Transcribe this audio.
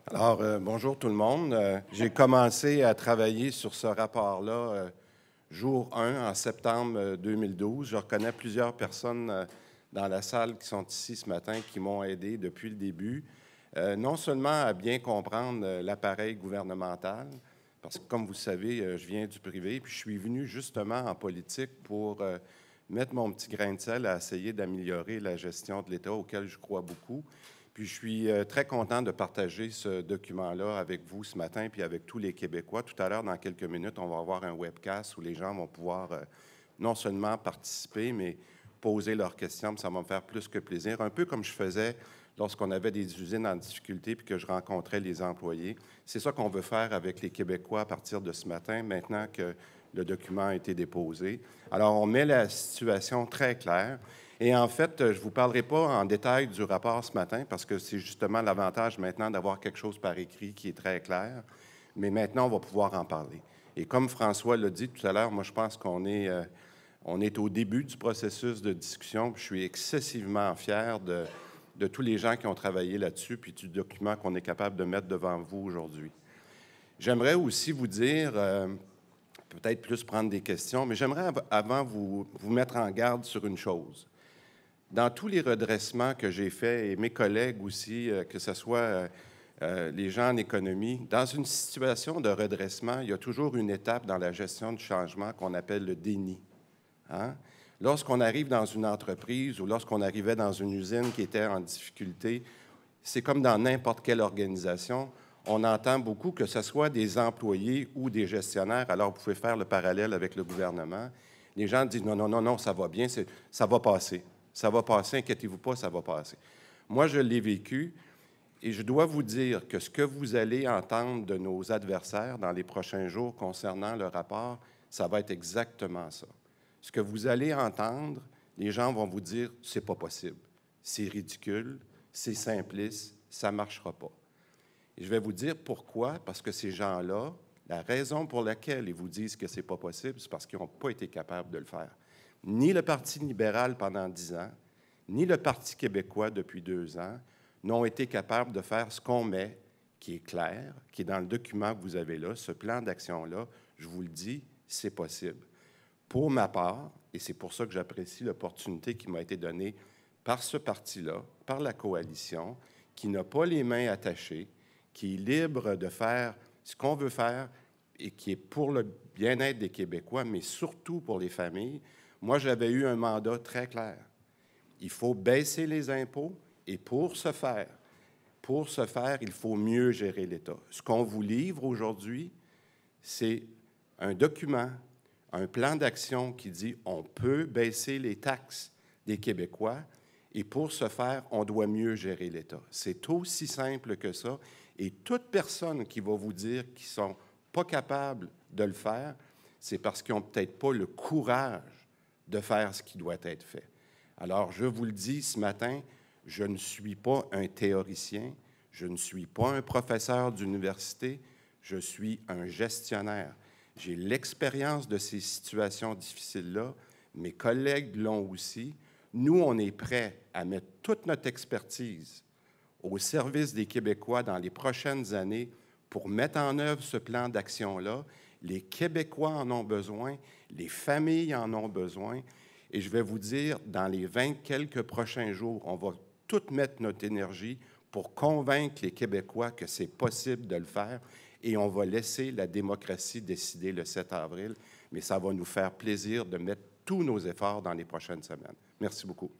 Bonjour tout le monde. J'ai commencé à travailler sur ce rapport-là jour 1 en septembre 2012. Je reconnais plusieurs personnes dans la salle qui sont ici ce matin qui m'ont aidé depuis le début, non seulement à bien comprendre l'appareil gouvernemental, parce que comme vous savez, je viens du privé, puis je suis venu justement en politique pour mettre mon petit grain de sel à essayer d'améliorer la gestion de l'État auquel je crois beaucoup. Puis je suis très content de partager ce document-là avec vous ce matin, puis avec tous les Québécois. Tout à l'heure, dans quelques minutes, on va avoir un webcast où les gens vont pouvoir non seulement participer, mais poser leurs questions, puis ça va me faire plus que plaisir. Un peu comme je faisais lorsqu'on avait des usines en difficulté, puis que je rencontrais les employés. C'est ça qu'on veut faire avec les Québécois à partir de ce matin, maintenant que le document a été déposé. Alors, on met la situation très claire. Et en fait, je ne vous parlerai pas en détail du rapport ce matin parce que c'est justement l'avantage maintenant d'avoir quelque chose par écrit qui est très clair. Mais maintenant, on va pouvoir en parler. Et comme François l'a dit tout à l'heure, moi, je pense qu'on est, au début du processus de discussion. Je suis excessivement fier de tous les gens qui ont travaillé là-dessus puis du document qu'on est capable de mettre devant vous aujourd'hui. J'aimerais aussi vous dire, peut-être plus prendre des questions, mais j'aimerais avant vous mettre en garde sur une chose. Dans tous les redressements que j'ai faits, et mes collègues aussi, que ce soit les gens en économie, dans une situation de redressement, il y a toujours une étape dans la gestion du changement qu'on appelle le déni. Hein? Lorsqu'on arrive dans une entreprise ou lorsqu'on arrivait dans une usine qui était en difficulté, c'est comme dans n'importe quelle organisation, on entend beaucoup, que ce soit des employés ou des gestionnaires, alors vous pouvez faire le parallèle avec le gouvernement, les gens disent « Non, non, non, non, ça va bien, ça va passer. Ça va passer, inquiétez-vous pas, ça va passer. » Moi, je l'ai vécu et je dois vous dire que ce que vous allez entendre de nos adversaires dans les prochains jours concernant le rapport, ça va être exactement ça. Ce que vous allez entendre, les gens vont vous dire « C'est pas possible, c'est ridicule, c'est simpliste, ça ne marchera pas. » Et je vais vous dire pourquoi, parce que ces gens-là, la raison pour laquelle ils vous disent que ce n'est pas possible, c'est parce qu'ils n'ont pas été capables de le faire. Ni le Parti libéral pendant 10 ans, ni le Parti québécois depuis 2 ans n'ont été capables de faire ce qu'on met, qui est clair, qui est dans le document que vous avez là, ce plan d'action-là. Je vous le dis, c'est possible. Pour ma part, et c'est pour ça que j'apprécie l'opportunité qui m'a été donnée par ce parti-là, par la coalition, qui n'a pas les mains attachées, qui est libre de faire ce qu'on veut faire et qui est pour le bien-être des Québécois, mais surtout pour les familles. Moi, j'avais eu un mandat très clair. Il faut baisser les impôts et pour ce faire, il faut mieux gérer l'État. Ce qu'on vous livre aujourd'hui, c'est un document, un plan d'action qui dit on peut baisser les taxes des Québécois et pour ce faire, on doit mieux gérer l'État. C'est aussi simple que ça. Et toute personne qui va vous dire qu'ils ne sont pas capables de le faire, c'est parce qu'ils n'ont peut-être pas le courage de faire ce qui doit être fait. Alors, je vous le dis ce matin, je ne suis pas un théoricien, je ne suis pas un professeur d'université, je suis un gestionnaire. J'ai l'expérience de ces situations difficiles-là, mes collègues l'ont aussi. Nous, on est prêts à mettre toute notre expertise au service des Québécois dans les prochaines années pour mettre en œuvre ce plan d'action-là. Les Québécois en ont besoin, les familles en ont besoin. Et je vais vous dire, dans les 20 quelques prochains jours, on va tout mettre notre énergie pour convaincre les Québécois que c'est possible de le faire et on va laisser la démocratie décider le 7 avril. Mais ça va nous faire plaisir de mettre tous nos efforts dans les prochaines semaines. Merci beaucoup.